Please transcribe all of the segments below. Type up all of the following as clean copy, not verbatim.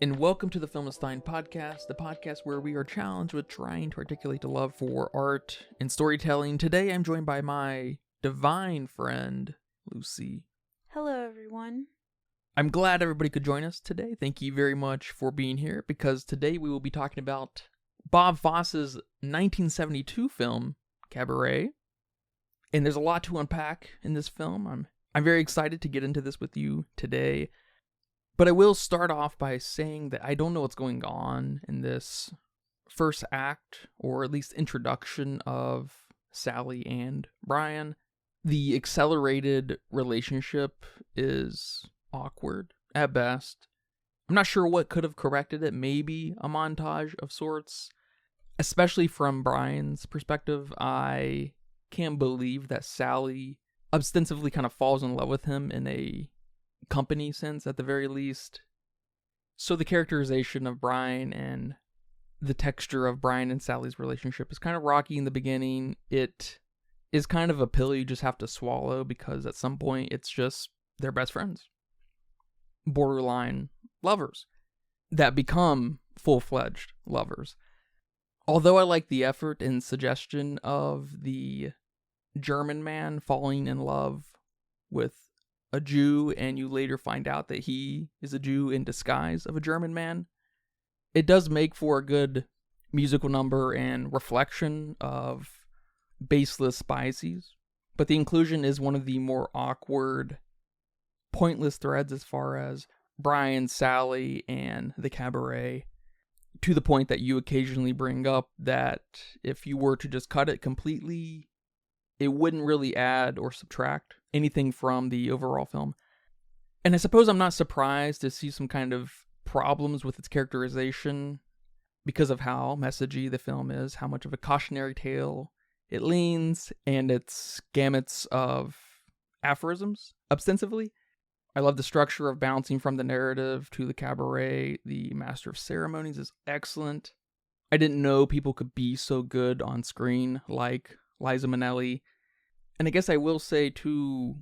And welcome to the Filmstein podcast, the podcast where we are challenged with trying to articulate the love for art and storytelling. Today I'm joined by my divine friend, Lucy. Hello, everyone. I'm glad everybody could join us today. Thank you very much for being here, because today we will be talking about Bob Fosse's 1972 film, Cabaret. And there's a lot to unpack in this film. I'm very excited to get into this with you today. But I will start off by saying that I don't know what's going on in this first act, or at least introduction of Sally and Brian. The accelerated relationship is awkward at best. I'm not sure what could have corrected it. Maybe a montage of sorts. Especially from Brian's perspective, I can't believe that Sally ostensibly kind of falls in love with him in a company sense, at the very least. So the characterization of Brian and the texture of Brian and Sally's relationship is kind of rocky in the beginning. It is kind of a pill you just have to swallow, because at some point it's just they're best friends, borderline lovers that become full-fledged lovers. Although I like the effort and suggestion of the German man falling in love with a Jew, and you later find out that he is a Jew in disguise of a German man, it does make for a good musical number and reflection of baseless biases. But the inclusion is one of the more awkward, pointless threads as far as Brian, Sally, and the cabaret, to the point that you occasionally bring up that if you were to just cut it completely, it wouldn't really add or subtract anything from the overall film. And I suppose I'm not surprised to see some kind of problems with its characterization because of how messagey the film is, how much of a cautionary tale it leans, and its gamuts of aphorisms, ostensibly. I love the structure of bouncing from the narrative to the cabaret. The Master of Ceremonies is excellent. I didn't know people could be so good on screen like Liza Minnelli. And I guess I will say, to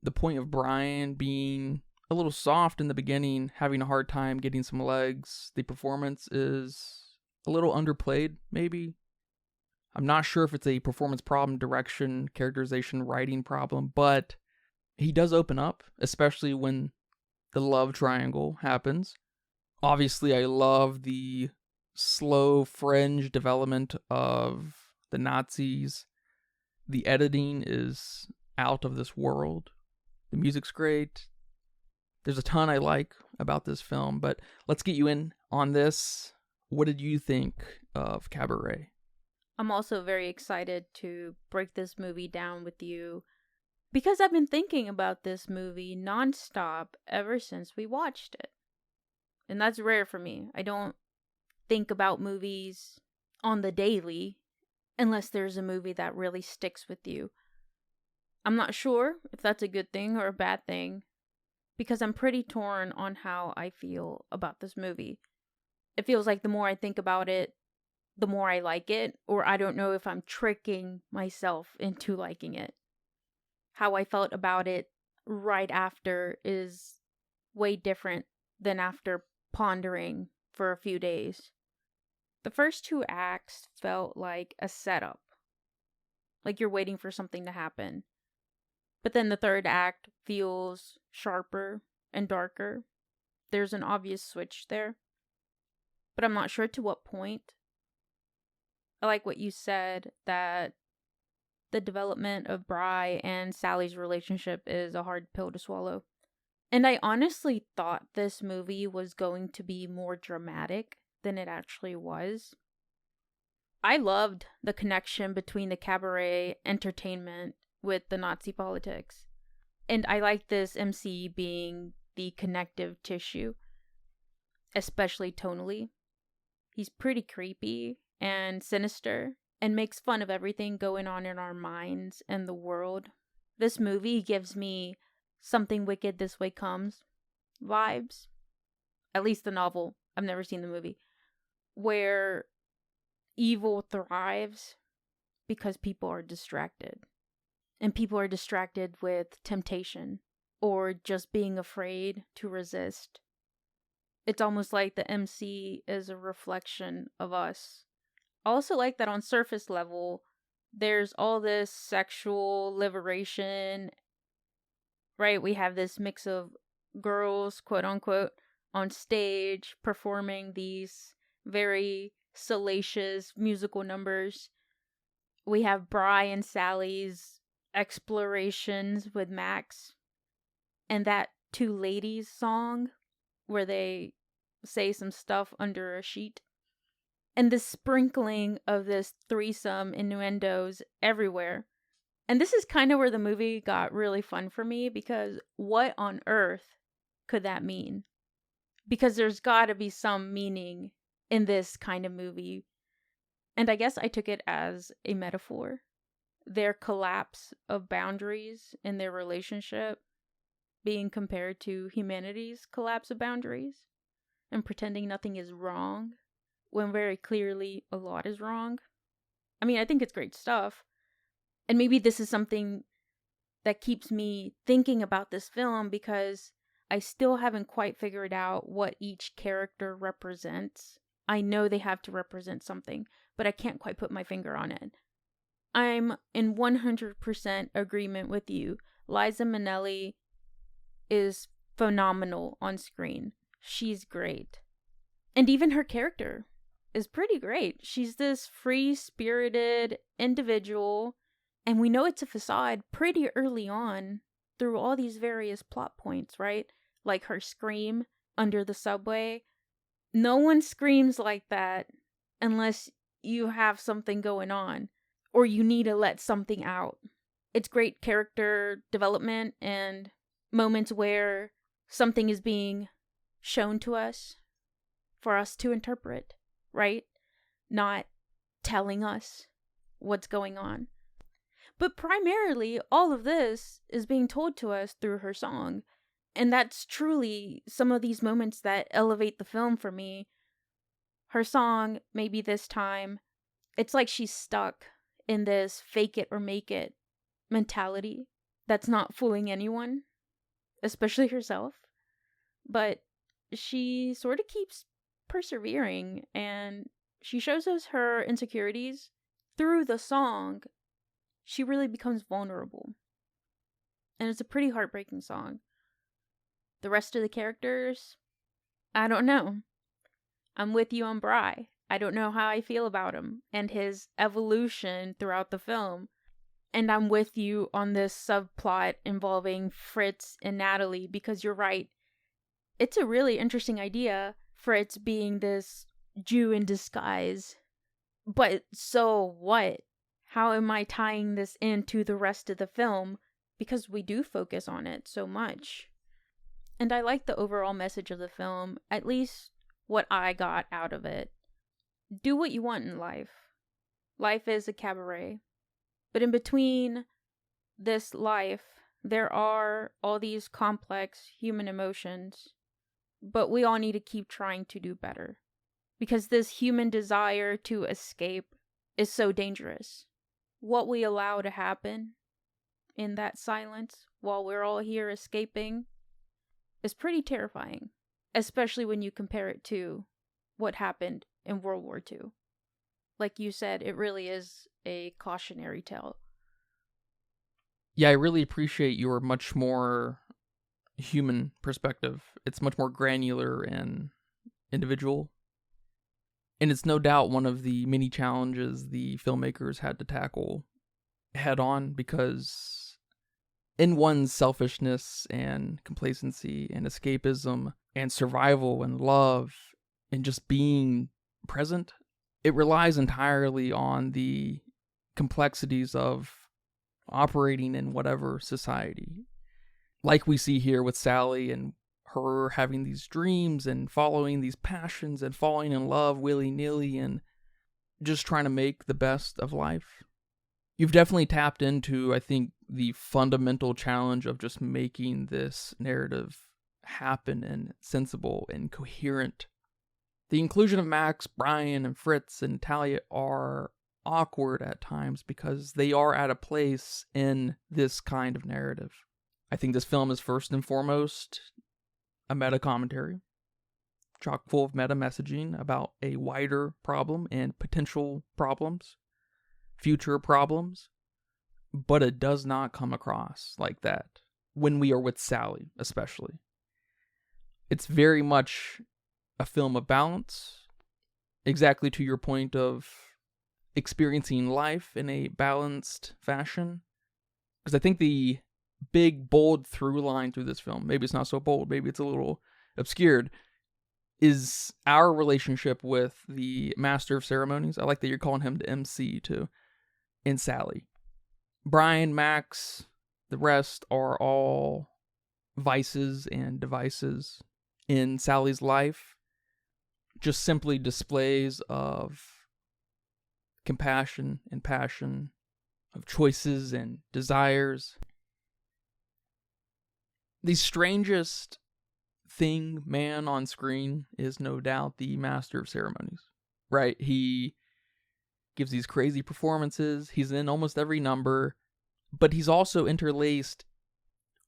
the point of Brian being a little soft in the beginning, having a hard time getting some legs, the performance is a little underplayed, maybe. I'm not sure if it's a performance problem, direction, characterization, writing problem, but he does open up, especially when the love triangle happens. Obviously, I love the slow fringe development of the Nazis. The editing is out of this world. The music's great. There's a ton I like about this film, but let's get you in on this. What did you think of Cabaret? I'm also very excited to break this movie down with you, because I've been thinking about this movie nonstop ever since we watched it. And that's rare for me. I don't think about movies on the daily unless there's a movie that really sticks with you. I'm not sure if that's a good thing or a bad thing, because I'm pretty torn on how I feel about this movie. It feels like the more I think about it, the more I like it, or I don't know if I'm tricking myself into liking it. How I felt about it right after is way different than after pondering for a few days. The first two acts felt like a setup, like you're waiting for something to happen. But then the third act feels sharper and darker. There's an obvious switch there, but I'm not sure to what point. I like what you said, that the development of Bri and Sally's relationship is a hard pill to swallow. And I honestly thought this movie was going to be more dramatic than it actually was. I loved the connection between the cabaret entertainment with the Nazi politics. And I like this MC being the connective tissue, especially tonally. He's pretty creepy and sinister and makes fun of everything going on in our minds and the world. This movie gives me Something Wicked This Way Comes vibes. At least the novel. I've never seen the movie. Where evil thrives because people are distracted. And people are distracted with temptation or just being afraid to resist. It's almost like the MC is a reflection of us. I also like that on surface level, there's all this sexual liberation, right? We have this mix of girls, quote unquote, on stage performing these very salacious musical numbers. We have Bry and Sally's explorations with Max, and that Two Ladies song where they say some stuff under a sheet. And the sprinkling of this threesome innuendos everywhere. And this is kind of where the movie got really fun for me, because what on earth could that mean? Because there's got to be some meaning in this kind of movie. And I guess I took it as a metaphor. Their collapse of boundaries in their relationship being compared to humanity's collapse of boundaries and pretending nothing is wrong when very clearly a lot is wrong. I mean, I think it's great stuff. And maybe this is something that keeps me thinking about this film, because I still haven't quite figured out what each character represents. I know they have to represent something, but I can't quite put my finger on it. I'm in 100% agreement with you. Liza Minnelli is phenomenal on screen. She's great. And even her character is pretty great. She's this free-spirited individual, and we know it's a facade pretty early on through all these various plot points, right? Like her scream under the subway. No one screams like that unless you have something going on or you need to let something out. It's great character development and moments where something is being shown to us for us to interpret, right? Not telling us what's going on. But primarily, all of this is being told to us through her song. And that's truly some of these moments that elevate the film for me. Her song, Maybe This Time, it's like she's stuck in this fake it or make it mentality that's not fooling anyone, especially herself. But she sort of keeps persevering, and she shows us her insecurities through the song. She really becomes vulnerable. And it's a pretty heartbreaking song. The rest of the characters, I don't know. I'm with you on Bry. I don't know how I feel about him and his evolution throughout the film. And I'm with you on this subplot involving Fritz and Natalie, because you're right. It's a really interesting idea, Fritz being this Jew in disguise. But so what? How am I tying this into the rest of the film? Because we do focus on it so much. And I like the overall message of the film, at least what I got out of it. Do what you want in life. Life is a cabaret. But in between this life, there are all these complex human emotions. But we all need to keep trying to do better. Because this human desire to escape is so dangerous. What we allow to happen in that silence while we're all here escaping is pretty terrifying. Especially when you compare it to what happened in World War II. Like you said, it really is a cautionary tale. Yeah, I really appreciate your much more human perspective. It's much more granular and individual. And it's no doubt one of the many challenges the filmmakers had to tackle head on, because in one's selfishness and complacency and escapism and survival and love and just being present, it relies entirely on the complexities of operating in whatever society. Like we see here with Sally and her having these dreams and following these passions and falling in love willy-nilly and just trying to make the best of life. You've definitely tapped into, I think, the fundamental challenge of just making this narrative happen and sensible and coherent. The inclusion of Max, Brian, and Fritz and Talia are awkward at times because they are at a place in this kind of narrative. I think this film is first and foremost a meta commentary. chock full of meta messaging about a wider problem and potential problems, future problems, but it does not come across like that when we are with Sally, especially. It's very much a film of balance, exactly to your point of experiencing life in a balanced fashion. Because I think the big, bold through line through this film, maybe it's not so bold, maybe it's a little obscured, is our relationship with the Master of Ceremonies. I like that you're calling him the MC too, and Sally. Brian, Max, the rest are all vices and devices in Sally's life, just simply displays of compassion and passion, of choices and desires. The strangest man on screen is no doubt the Master of Ceremonies, right? He gives these crazy performances. He's in almost every number, but he's also interlaced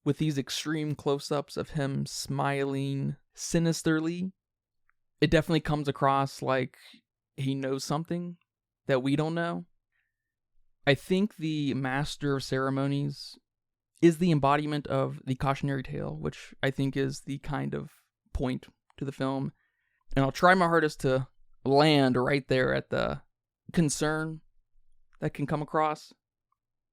with these extreme close-ups of him smiling sinisterly. It definitely comes across like he knows something that we don't know. I think the Master of Ceremonies is the embodiment of the cautionary tale, which I think is the kind of point to the film. And I'll try my hardest to land right there at the concern that can come across.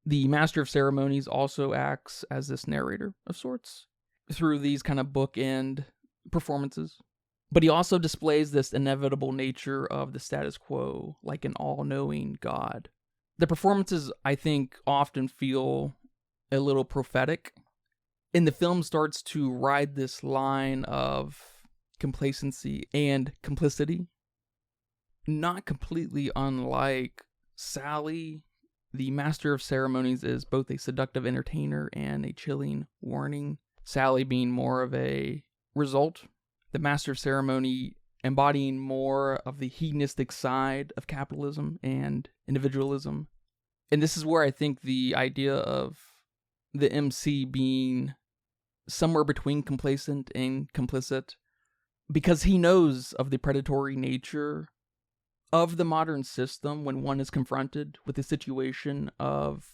The Master of Ceremonies also acts as this narrator of sorts through these kind of bookend performances. But he also displays this inevitable nature of the status quo, like an all-knowing God. The performances, I think, often feel a little prophetic. And the film starts to ride this line of complacency and complicity. Not completely unlike Sally, the Master of Ceremonies is both a seductive entertainer and a chilling warning. Sally being more of a result. The Master of Ceremony embodying more of the hedonistic side of capitalism and individualism. And this is where I think the idea of the MC being somewhere between complacent and complicit, because he knows of the predatory nature of the modern system when one is confronted with a situation of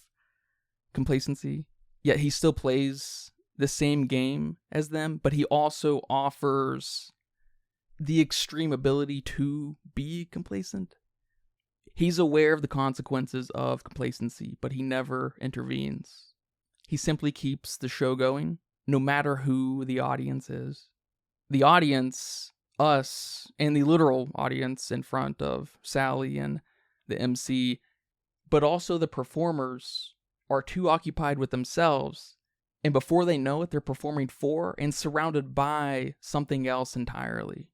complacency, yet he still plays the same game as them, but he also offers the extreme ability to be complacent. He's aware of the consequences of complacency, but he never intervenes. He simply keeps the show going, no matter who the audience is. The audience, us, and the literal audience in front of Sally and the MC, but also the performers, are too occupied with themselves, and before they know it, they're performing for and surrounded by something else entirely.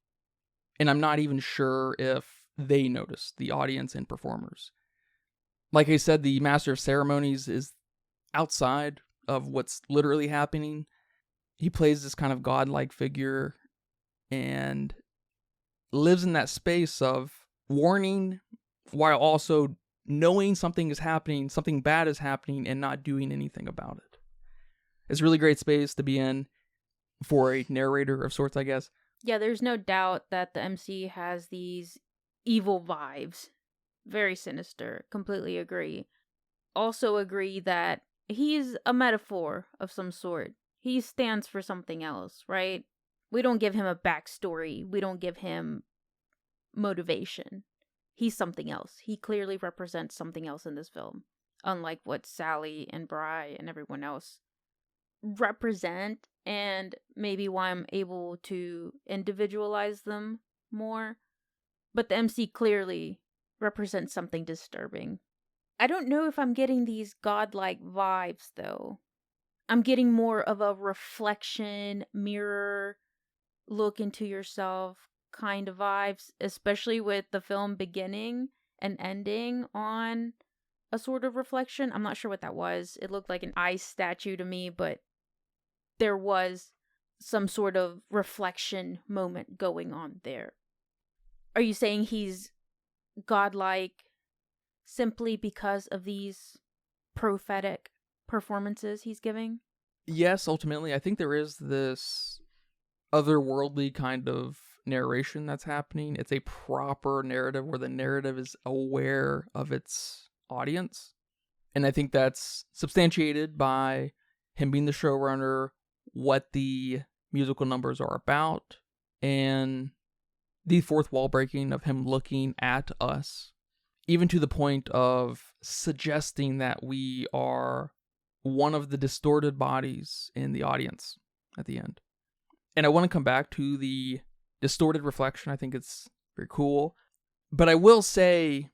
And I'm not even sure if they notice, the audience and performers. Like I said, the Master of Ceremonies is outside of what's literally happening. He plays this kind of godlike figure and lives in that space of warning while also knowing something is happening, something bad is happening, and not doing anything about it. It's a really great space to be in for a narrator of sorts, I guess. Yeah, there's no doubt that the MC has these evil vibes. Very sinister. Completely agree. Also agree that he's a metaphor of some sort. He stands for something else, right? We don't give him a backstory. We don't give him motivation. He's something else. He clearly represents something else in this film. Unlike what Sally and Bry and everyone else represent, and maybe why I'm able to individualize them more. But the MC clearly represents something disturbing. I don't know if I'm getting these godlike vibes, though. I'm getting more of a reflection, mirror, look into yourself kind of vibes, especially with the film beginning and ending on a sort of reflection. I'm not sure what that was. It looked like an ice statue to me, but there was some sort of reflection moment going on there. Are you saying he's godlike simply because of these prophetic performances he's giving? Yes, ultimately. I think there is this otherworldly kind of narration that's happening. It's a proper narrative where the narrative is aware of its audience. And I think that's substantiated by him being the showrunner, what the musical numbers are about, and the fourth wall breaking of him looking at us, even to the point of suggesting that we are one of the distorted bodies in the audience at the end. And I want to come back to the distorted reflection. I think it's very cool. But I will say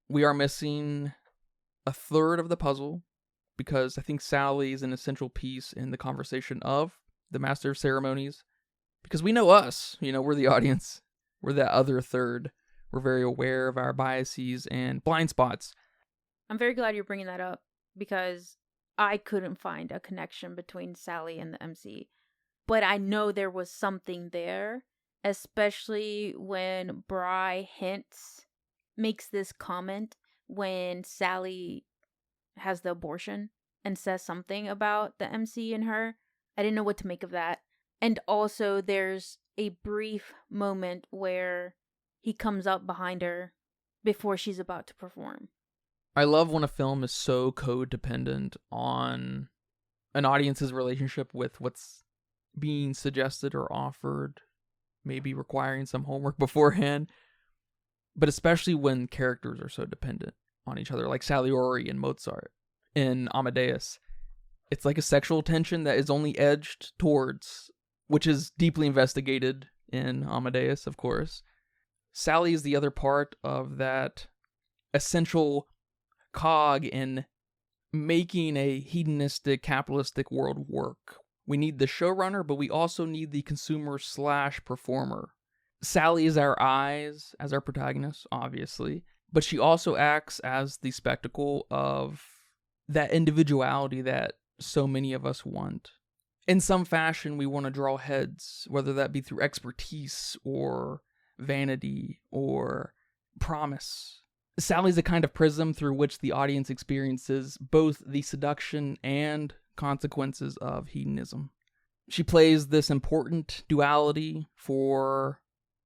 we are missing a third of the puzzle, because I think Sally is an essential piece in the conversation of the Master of Ceremonies. Because we know us, we're the audience. We're that other third. We're very aware of our biases and blind spots. I'm very glad you're bringing that up, because I couldn't find a connection between Sally and the MC. But I know there was something there, especially when Bry makes this comment when Sally has the abortion and says something about the MC and her. I didn't know what to make of that. And also there's a brief moment where he comes up behind her before she's about to perform. I love when a film is so codependent on an audience's relationship with what's being suggested or offered, maybe requiring some homework beforehand, but especially when characters are so dependent on each other, like Salieri and Mozart in Amadeus. It's like a sexual tension that is only edged towards, which is deeply investigated in Amadeus, of course. Sally is the other part of that essential cog in making a hedonistic, capitalistic world work. We need the showrunner, but we also need the consumer/performer. Sally is our eyes as our protagonist, obviously, but she also acts as the spectacle of that individuality that so many of us want. In some fashion, we want to draw heads, whether that be through expertise or vanity or promise. Sally's a kind of prism through which the audience experiences both the seduction and consequences of hedonism. She plays this important duality for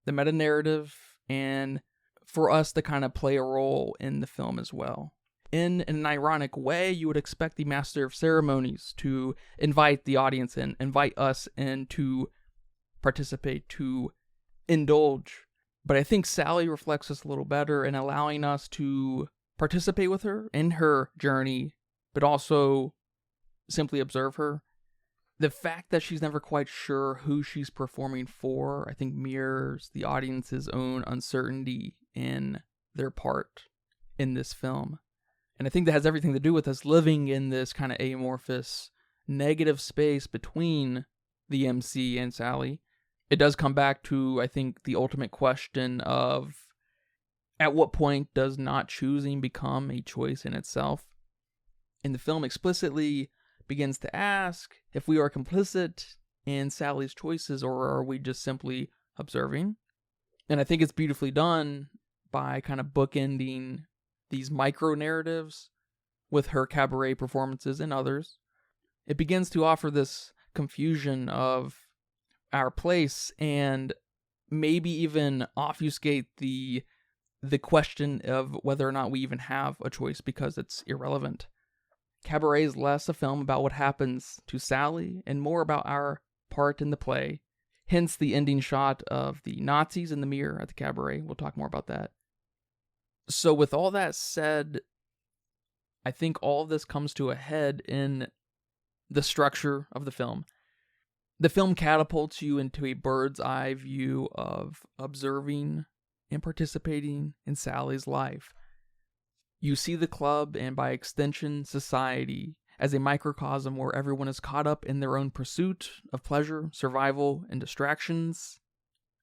the meta-narrative and for us to kind of play a role in the film as well. In an ironic way, you would expect the Master of Ceremonies to invite the audience in, invite us in to participate, to indulge. But I think Sally reflects this a little better in allowing us to participate with her in her journey, but also simply observe her. The fact that she's never quite sure who she's performing for, I think mirrors the audience's own uncertainty in their part in this film. And I think that has everything to do with us living in this kind of amorphous, negative space between the MC and Sally. It does come back to, I think, the ultimate question of at what point does not choosing become a choice in itself? And the film explicitly begins to ask if we are complicit in Sally's choices, or are we just simply observing? And I think it's beautifully done by kind of bookending these micro-narratives with her cabaret performances and others. It begins to offer this confusion of our place and maybe even obfuscate the question of whether or not we even have a choice, because it's irrelevant. Cabaret is less a film about what happens to Sally and more about our part in the play. Hence the ending shot of the Nazis in the mirror at the cabaret. We'll talk more about that. So with all that said, I think all of this comes to a head in the structure of the film. The film catapults you into a bird's eye view of observing and participating in Sally's life. You see the club, and by extension, society, as a microcosm where everyone is caught up in their own pursuit of pleasure, survival, and distractions.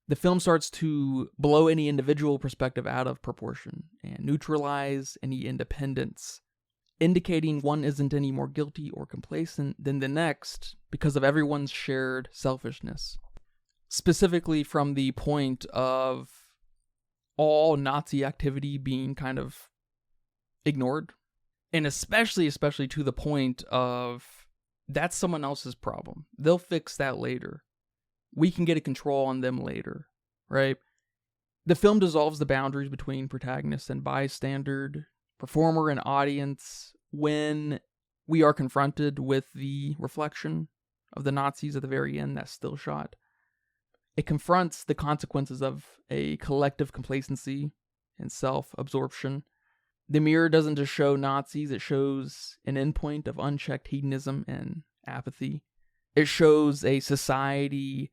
The film starts to blow any individual perspective out of proportion and neutralize any independence, indicating one isn't any more guilty or complacent than the next because of everyone's shared selfishness. Specifically from the point of all Nazi activity being kind of ignored, and especially to the point of that's someone else's problem. They'll fix that later. We can get a control on them later, right? The film dissolves the boundaries between protagonist and bystander, performer and audience when we are confronted with the reflection of the Nazis at the very end, that still shot. It confronts the consequences of a collective complacency and self-absorption. The mirror doesn't just show Nazis, it shows an endpoint of unchecked hedonism and apathy. It shows a society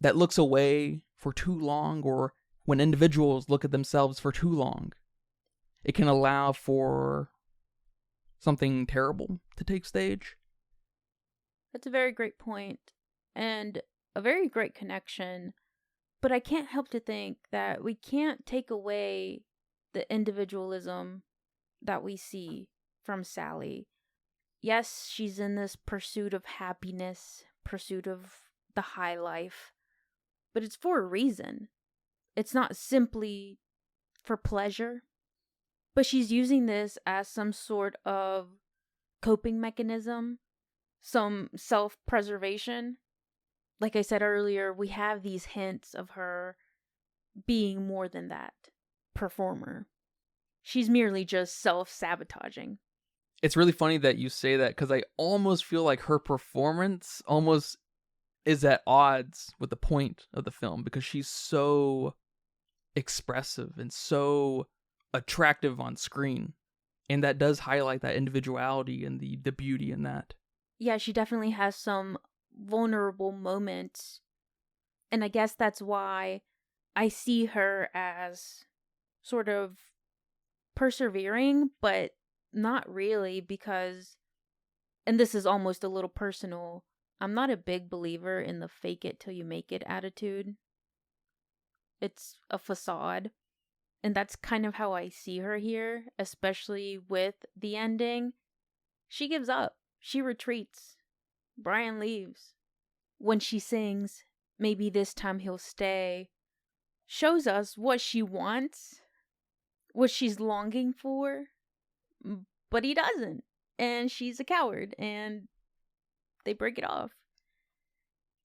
that looks away for too long, or when individuals look at themselves for too long. It can allow for something terrible to take stage. That's a very great point, and a very great connection. But I can't help to think that we can't take away the individualism that we see from Sally. Yes, she's in this pursuit of happiness, pursuit of the high life, but it's for a reason. It's not simply for pleasure, but she's using this as some sort of coping mechanism, some self-preservation. Like I said earlier, we have these hints of her being more than that performer. She's merely just self-sabotaging. It's really funny that you say that, because I almost feel like her performance almost is at odds with the point of the film, because she's so expressive and so attractive on screen. And that does highlight that individuality and the beauty in that. Yeah, she definitely has some vulnerable moments. And I guess that's why I see her as sort of persevering, but not really, because, and this is almost a little personal, I'm not a big believer in the fake it till you make it attitude. It's a facade. And that's kind of how I see her here, especially with the ending. She gives up. She retreats. Brian leaves. When she sings, "Maybe this time he'll stay," shows us what she wants, what she's longing for, but he doesn't. And she's a coward, and they break it off.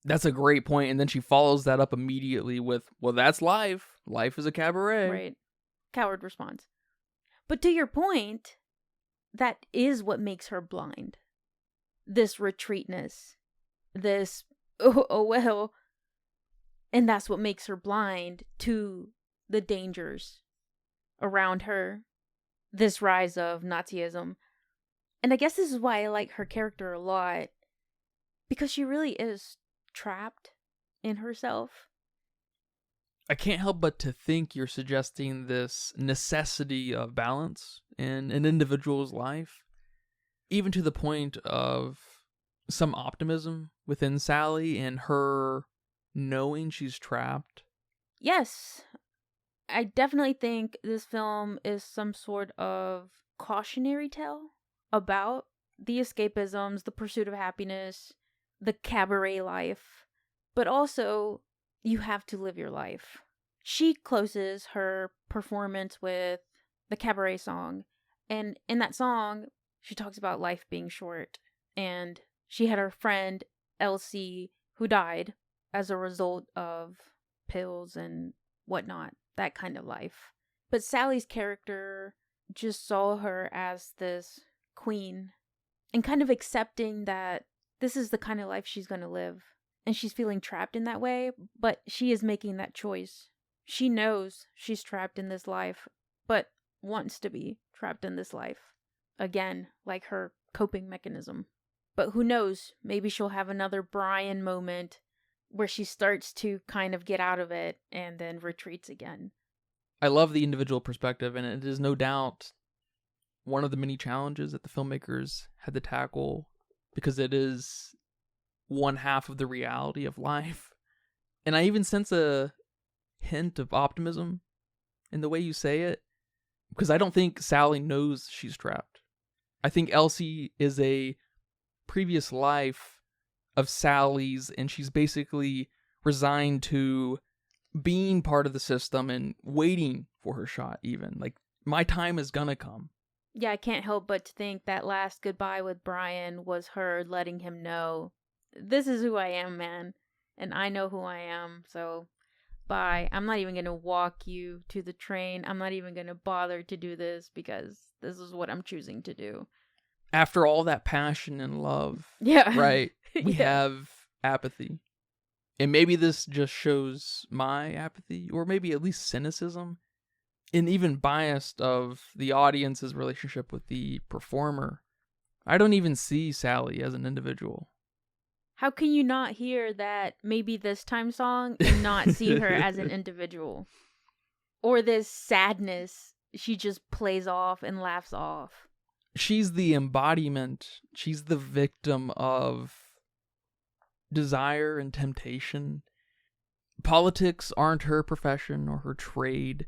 That's a great point. And then she follows that up immediately with, well, that's life. Life is a cabaret. Right. Coward response. But to your point, that is what makes her blind. This retreatness. This, oh well. And that's what makes her blind to the dangers around her. This rise of Nazism. And I guess this is why I like her character a lot. Because she really is trapped in herself. I can't help but to think you're suggesting this necessity of balance in an individual's life, even to the point of some optimism within Sally and her knowing she's trapped. Yes, I definitely think this film is some sort of cautionary tale about the escapisms, the pursuit of happiness, the cabaret life, but also you have to live your life. She closes her performance with the cabaret song, and in that song, she talks about life being short, and she had her friend Elsie who died as a result of pills and whatnot, that kind of life. But Sally's character just saw her as this queen and kind of accepting that this is the kind of life she's going to live. And she's feeling trapped in that way, but she is making that choice. She knows she's trapped in this life, but wants to be trapped in this life. Again, like her coping mechanism. But who knows, maybe she'll have another Brian moment where she starts to kind of get out of it and then retreats again. I love the individual perspective, and it is no doubt one of the many challenges that the filmmakers had to tackle, because it is one half of the reality of life. And I even sense a hint of optimism in the way you say it, because I don't think Sally knows she's trapped. I think Elsie is a previous life of Sally's, and she's basically resigned to being part of the system and waiting for her shot, even. Like, my time is gonna come. Yeah, I can't help but to think that last goodbye with Brian was her letting him know, this is who I am, man. And I know who I am, so bye. I'm not even going to walk you to the train. I'm not even going to bother to do this because this is what I'm choosing to do. After all that passion and love, Yeah. right, we Yeah. have apathy. And maybe this just shows my apathy, or maybe at least cynicism, and even biased of the audience's relationship with the performer. I don't even see Sally as an individual. How can you not hear that maybe this time song and not see her as an individual? Or this sadness she just plays off and laughs off. She's the embodiment, she's the victim of desire and temptation. Politics aren't her profession or her trade.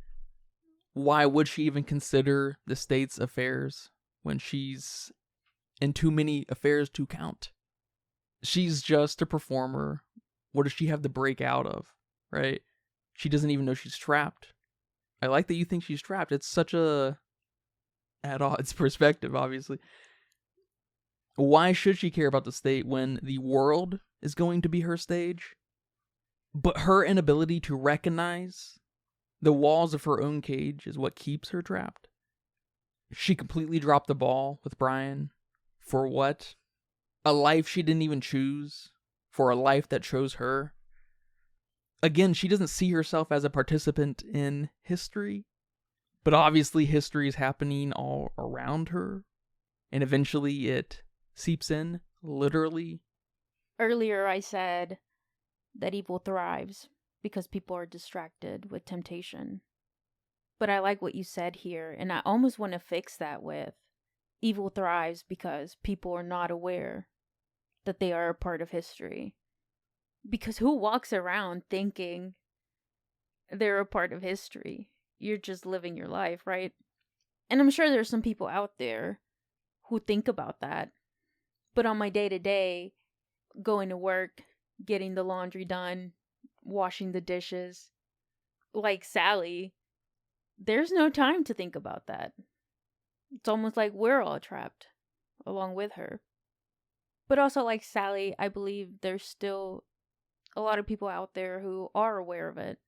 Why would she even consider the state's affairs when she's in too many affairs to count? She's just a performer. What does she have to break out of, right? She doesn't even know she's trapped. I like that you think she's trapped. It's such a at odds perspective, obviously. Why should she care about the state when the world is going to be her stage? But her inability to recognize the walls of her own cage is what keeps her trapped. She completely dropped the ball with Brian. For what? A life she didn't even choose. For a life that chose her. Again, she doesn't see herself as a participant in history. But obviously history is happening all around her. And eventually it seeps in, literally. Earlier I said that evil thrives because people are distracted with temptation. But I like what you said here, and I almost want to fix that with evil thrives because people are not aware that they are a part of history. Because who walks around thinking they're a part of history? You're just living your life, right? And I'm sure there's some people out there who think about that. But on my day-to-day, going to work, getting the laundry done, washing the dishes, like Sally, there's no time to think about that. It's almost like we're all trapped along with her. But also like Sally, I believe there's still a lot of people out there who are aware of it,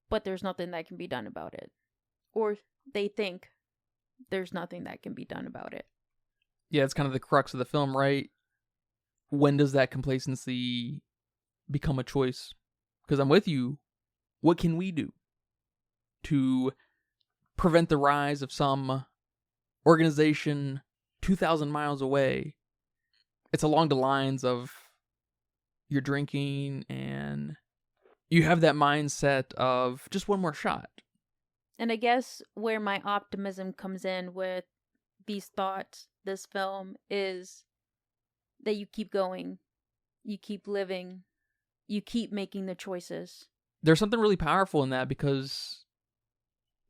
but there's nothing that can be done about it. Or they think there's nothing that can be done about it. Yeah, it's kind of the crux of the film, right? When does that complacency become a choice? Because I'm with you. What can we do to prevent the rise of some organization 2,000 miles away? It's along the lines of you're drinking and you have that mindset of just one more shot. And I guess where my optimism comes in with these thoughts, this film, is that you keep going, you keep living, you keep making the choices. There's something really powerful in that because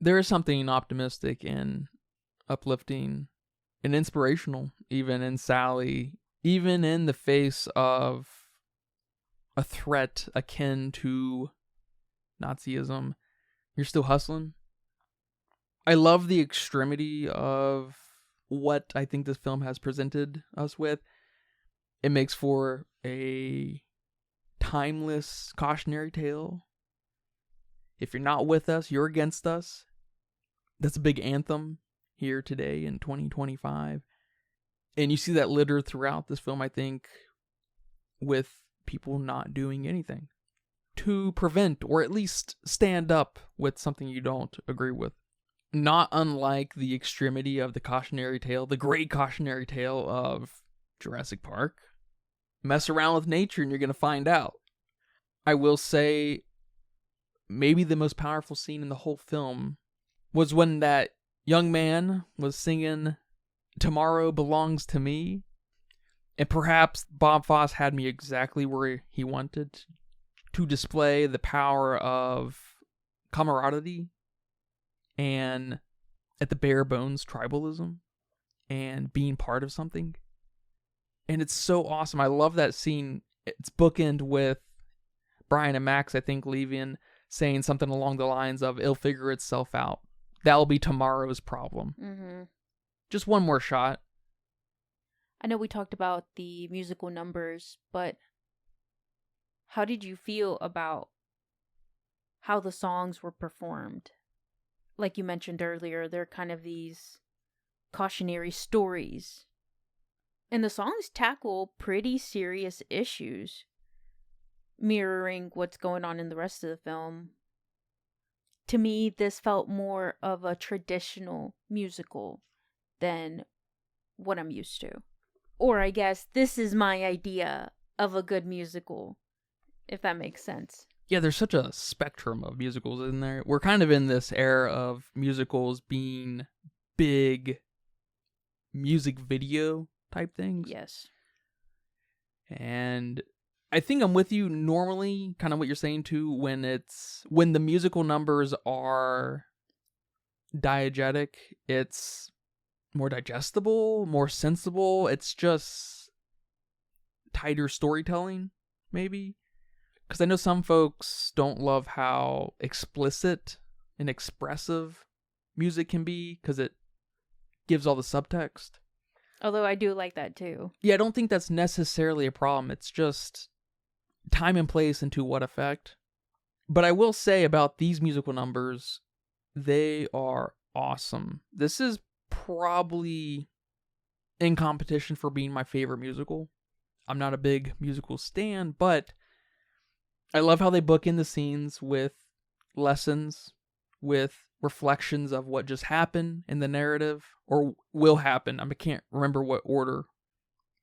there is something optimistic and uplifting and inspirational, even in Sally, even in the face of a threat akin to Nazism. You're still hustling. I love the extremity of what I think this film has presented us with. It makes for a timeless cautionary tale. If you're not with us, you're against us. That's a big anthem here today in 2025. And you see that littered throughout this film, I think, with people not doing anything to prevent or at least stand up with something you don't agree with. Not unlike the extremity of the cautionary tale, the great cautionary tale of Jurassic Park. Mess around with nature and you're going to find out. I will say maybe the most powerful scene in the whole film was when that young man was singing "Tomorrow Belongs to Me." And perhaps Bob Fosse had me exactly where he wanted to display the power of camaraderie and, at the bare bones, tribalism and being part of something. And it's so awesome. I love that scene. It's bookend with Brian and Max, I think, leaving, saying something along the lines of, "It'll figure itself out. That'll be tomorrow's problem." Mm-hmm. Just one more shot. I know we talked about the musical numbers, but how did you feel about how the songs were performed. Like you mentioned earlier, they're kind of these cautionary stories. And the songs tackle pretty serious issues, mirroring what's going on in the rest of the film. To me, this felt more of a traditional musical than what I'm used to. Or I guess this is my idea of a good musical, if that makes sense. Yeah, there's such a spectrum of musicals in there. We're kind of in this era of musicals being big music video type things. Yes. And I think I'm with you normally, kind of what you're saying too, when the musical numbers are diegetic, it's more digestible, more sensible. It's just tighter storytelling, maybe. Because I know some folks don't love how explicit and expressive music can be, because it gives all the subtext. Although I do like that too. Yeah, I don't think that's necessarily a problem. It's just time and place and to what effect. But I will say about these musical numbers, they are awesome. This is probably in competition for being my favorite musical. I'm not a big musical stan, but I love how they book in the scenes with lessons, with reflections of what just happened in the narrative, or will happen. I can't remember what order.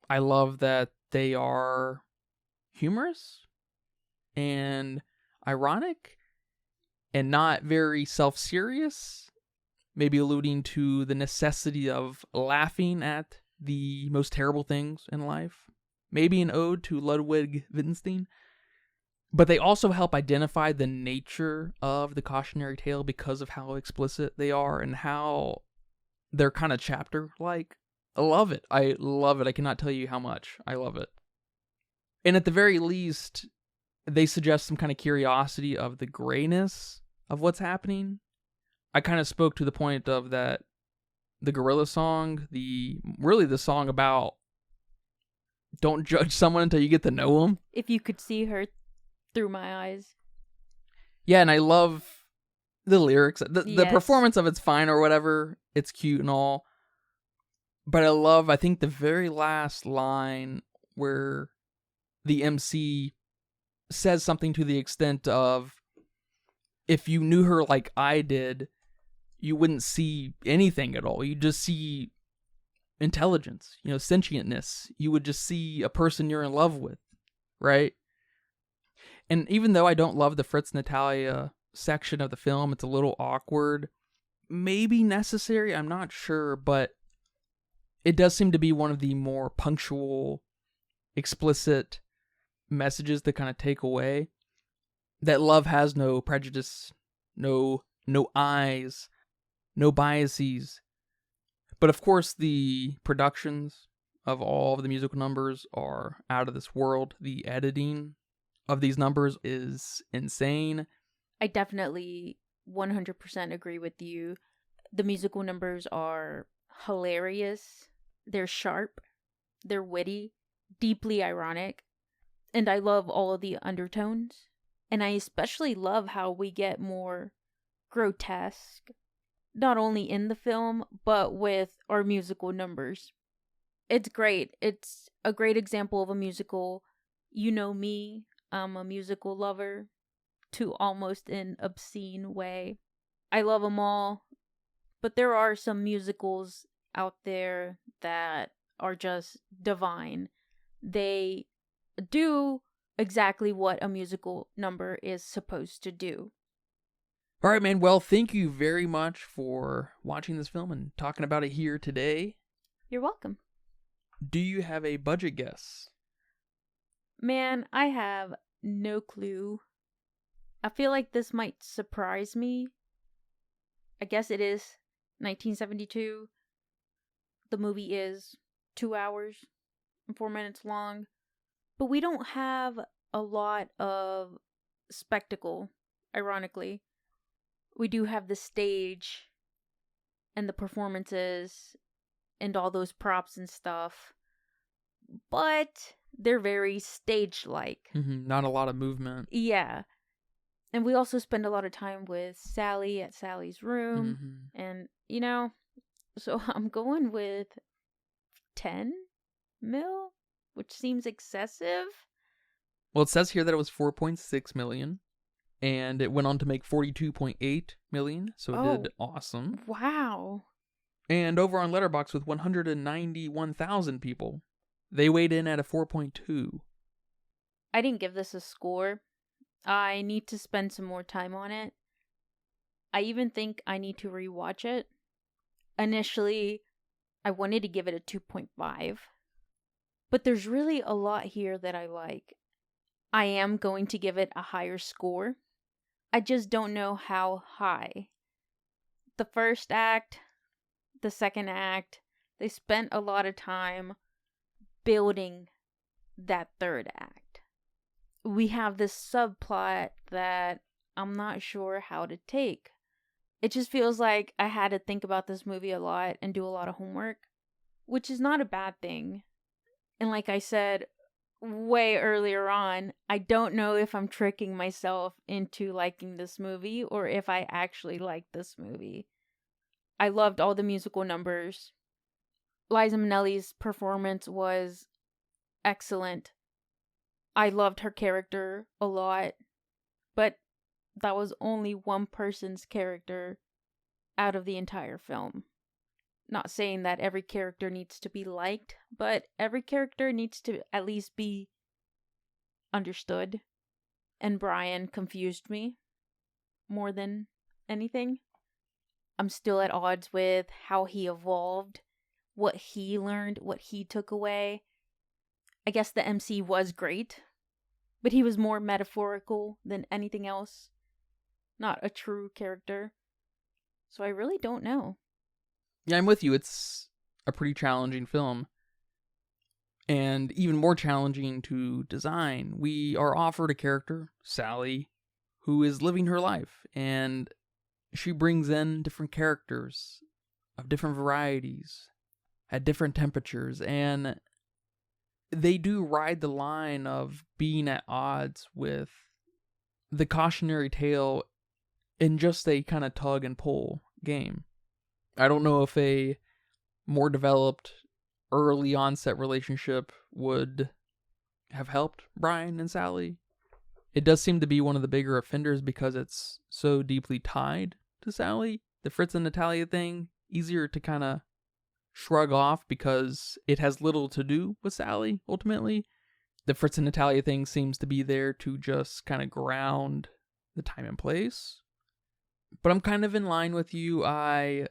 I love that they are humorous and ironic and not very self-serious, maybe alluding to the necessity of laughing at the most terrible things in life. Maybe an ode to Ludwig Wittgenstein. But they also help identify the nature of the cautionary tale because of how explicit they are and how they're kind of chapter-like. I love it. I love it. I cannot tell you how much I love it. And at the very least, they suggest some kind of curiosity of the grayness of what's happening. I kind of spoke to the point of that the gorilla song, the song about don't judge someone until you get to know them. If you could see her through my eyes. Yeah, and I love the lyrics. The Yes. performance of it's fine or whatever. It's cute and all. But I think the very last line where the MC says something to the extent of, if you knew her like I did, you wouldn't see anything at all. You'd just see intelligence, sentientness. You would just see a person you're in love with, right? And even though I don't love the Fritz Natalia section of the film, it's a little awkward, maybe necessary, I'm not sure, but it does seem to be one of the more punctual, explicit messages to kind of take away that love has no prejudice, no eyes, no biases. But of course, the productions of all of the musical numbers are out of this world. The editing of these numbers is insane. I definitely 100% agree with you. The musical numbers are hilarious. They're sharp. They're witty, deeply ironic. And I love all of the undertones. And I especially love how we get more grotesque, not only in the film, but with our musical numbers. It's great. It's a great example of a musical. You know me, I'm a musical lover to almost an obscene way. I love them all, but there are some musicals out there that are just divine. They do exactly what a musical number is supposed to do. All right, man. Well, thank you very much for watching this film and talking about it here today. You're welcome. Do you have a budget guess? Man, I have no clue. I feel like this might surprise me. I guess it is 1972. The movie is 2 hours and 4 minutes long. But we don't have a lot of spectacle, ironically. We do have the stage and the performances and all those props and stuff. But they're very stage-like. Not a lot of movement. Yeah. And we also spend a lot of time with Sally at Sally's room. Mm-hmm. And, you know, so I'm going with 10 mil, which seems excessive. Well, it says here that it was 4.6 million, and it went on to make 42.8 million, so it did awesome. Wow. And over on Letterboxd with 191,000 people, they weighed in at a 4.2. I didn't give this a score. I need to spend some more time on it. I even think I need to rewatch it. Initially, I wanted to give it a 2.5. But there's really a lot here that I like. I am going to give it a higher score. I just don't know how high. The first act, the second act, they spent a lot of time building that third act. We have this subplot that I'm not sure how to take. It just feels like I had to think about this movie a lot and do a lot of homework, which is not a bad thing. And like I said way earlier on, I don't know if I'm tricking myself into liking this movie or if I actually like this movie. I loved all the musical numbers. Liza Minnelli's performance was excellent. I loved her character a lot, but that was only one person's character out of the entire film. Not saying that every character needs to be liked, but every character needs to at least be understood. And Brian confused me more than anything. I'm still at odds with how he evolved, what he learned, what he took away. I guess the MC was great, but he was more metaphorical than anything else. Not a true character. So I really don't know. Yeah, I'm with you. It's a pretty challenging film. And even more challenging to design. We are offered a character, Sally, who is living her life. And she brings in different characters of different varieties at different temperatures. And they do ride the line of being at odds with the cautionary tale in just a kind of tug and pull game. I don't know if a more developed early onset relationship would have helped Brian and Sally. It does seem to be one of the bigger offenders because it's so deeply tied to Sally. The Fritz and Natalia thing, easier to kind of shrug off because it has little to do with Sally, ultimately. The Fritz and Natalia thing seems to be there to just kind of ground the time and place. But I'm kind of in line with you. I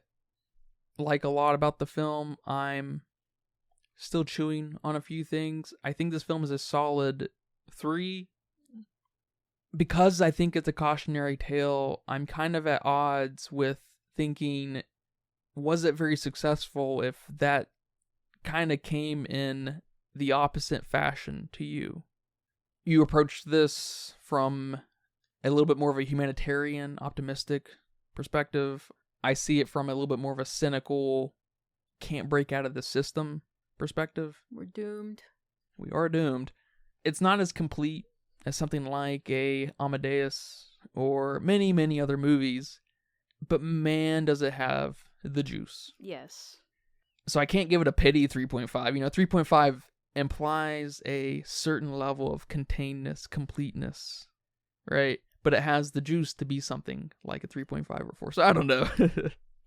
like a lot about the film. I'm still chewing on a few things. I think this film is a solid 3. Because I think it's a cautionary tale, I'm kind of at odds with thinking, was it very successful if that kind of came in the opposite fashion to you? You approached this from a little bit more of a humanitarian, optimistic perspective. I see it from a little bit more of a cynical, can't break out of the system perspective. We're doomed. We are doomed. It's not as complete as something like a Amadeus or many, many other movies, but man, does it have the juice. Yes. So I can't give it a pity 3.5. 3.5 implies a certain level of containedness, completeness, right? But it has the juice to be something like a 3.5 or 4. So I don't know.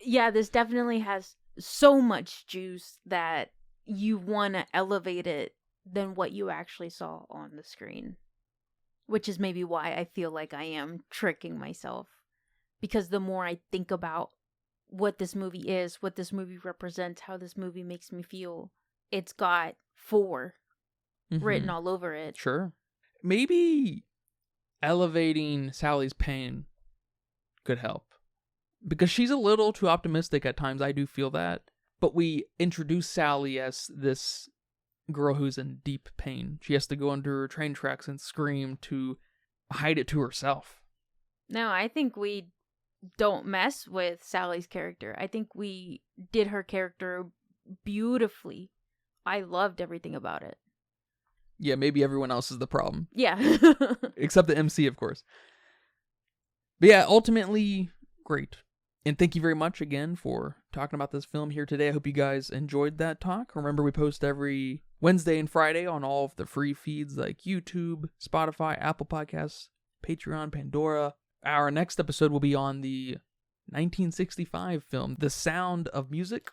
Yeah, this definitely has so much juice that you want to elevate it than what you actually saw on the screen. Which is maybe why I feel like I am tricking myself. Because the more I think about what this movie is, what this movie represents, how this movie makes me feel, it's got 4 written all over it. Sure. Maybe elevating Sally's pain could help. Because she's a little too optimistic at times, I do feel that. But we introduce Sally as this girl who's in deep pain. She has to go under her train tracks and scream to hide it to herself. No, I think we don't mess with Sally's character. I think we did her character beautifully. I loved everything about it. Yeah, maybe everyone else is the problem. Yeah. Except the MC, of course. But yeah, ultimately, great. And thank you very much again for talking about this film here today. I hope you guys enjoyed that talk. Remember, we post every Wednesday and Friday on all of the free feeds like YouTube, Spotify, Apple Podcasts, Patreon, Pandora. Our next episode will be on the 1965 film, The Sound of Music.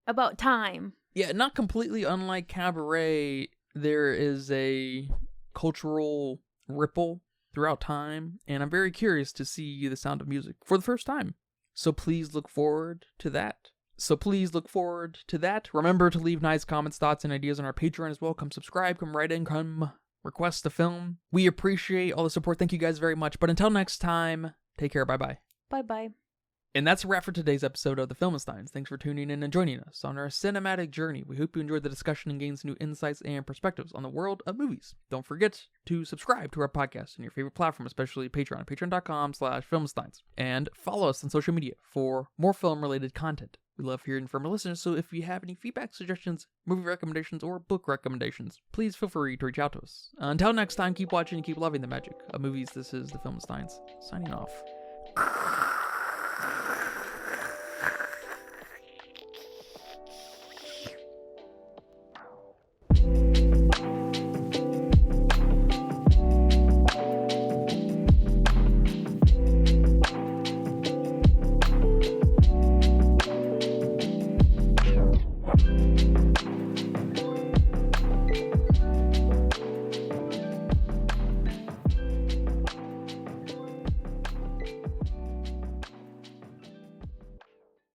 About time. Yeah, not completely unlike Cabaret, there is a cultural ripple throughout time, and I'm very curious to see The Sound of Music for the first time. So please look forward to that. Remember to leave nice comments, thoughts, and ideas on our Patreon as well. Come subscribe, come write in, come request a film. We appreciate all the support. Thank you guys very much. But until next time, take care. Bye-bye. Bye-bye. And that's a wrap for today's episode of The Filmsteins. Thanks for tuning in and joining us on our cinematic journey. We hope you enjoyed the discussion and gained some new insights and perspectives on the world of movies. Don't forget to subscribe to our podcast on your favorite platform, especially Patreon, patreon.com/filmsteins. And follow us on social media for more film-related content. We love hearing from our listeners, so if you have any feedback, suggestions, movie recommendations, or book recommendations, please feel free to reach out to us. Until next time, keep watching and keep loving the magic of movies. This is The Filmsteins, signing off.